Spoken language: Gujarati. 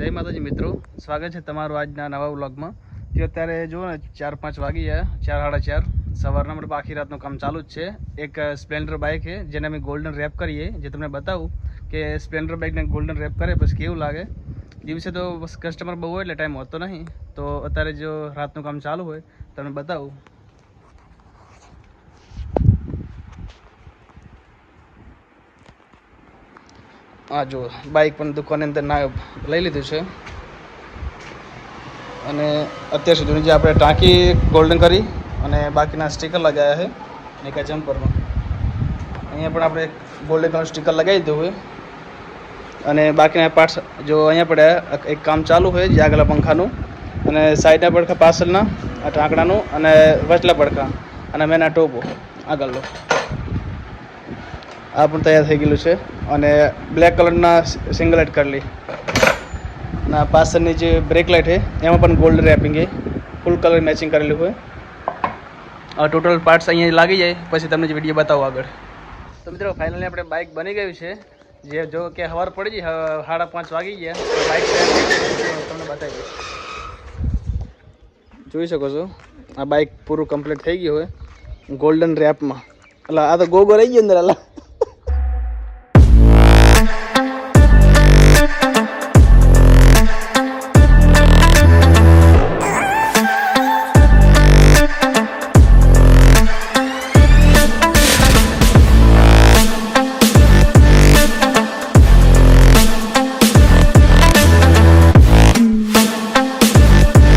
જય માતાજી મિત્રો, સ્વાગત છે તમારું આજના નવા વ્લોગમાં। જે અત્યારે જુઓ ને 4-5 વાગી ગયા, 4-4:30 સવારના, મતલબ આખી રાતનું કામ ચાલુ જ છે। એક સ્પ્લેન્ડર બાઇક છે જેને અમે ગોલ્ડન રેપ કરીએ, જે તમને બતાવું કે સ્પ્લેન્ડર બાઇકને ગોલ્ડન રેપ કરે પછી કેવું લાગે। દિવસે તો બસ કસ્ટમર બહુ હોય એટલે ટાઈમ હોતો નહીં, તો અત્યારે જો રાતનું કામ ચાલુ હોય તમને બતાવું। हाँ जो बाइक पर दुकान अंदर ना लई लीधुं छे અને અત્યાર સુધીની જે આપણે ટાંકી ગોલ્ડન કરી અને બાકીના સ્ટીકર લગાવ્યા છે અને એક જમ્પરમાં અહીંયા પણ આપણે ગોલ્ડન કલર સ્ટીકર લગાવી દીધું હોય અને બાકીના પાર્ટ્સ જો અહીંયા પડ્યા। એક કામ ચાલુ હોય જે આગલા પંખાનું અને સાઈડના પડખા પાછળના આ ટાંકણાનું અને વચલા પડખા અને મેં આ ટોપો આગળનો આ પણ તૈયાર થઈ ગયેલું છે અને બ્લેક કલરના સિંગલ લાઇટ કરેલી ના પાછળની જે બ્રેક લાઇટ છે એમાં પણ ગોલ્ડ રેપિંગ છે, ફૂલ કલર મેચિંગ કરેલું હોય। ટોટલ પાર્ટ્સ અહીંયા લાગી જાય પછી તમને જે વિડીયો બતાવું આગળ। તો મિત્રો ફાઇનલી આપણે બાઇક બની ગયું છે, જે જો કે સવાર પડી ગઈ, 5:30 વાગી ગયા, બાઇક તમને બતાવી દઈશ। જોઈ શકો છો આ બાઇક પૂરું કમ્પ્લીટ થઈ ગયું હોય ગોલ્ડન રેપમાં। એટલે આ તો ગોગો રહી ગયો અંદર,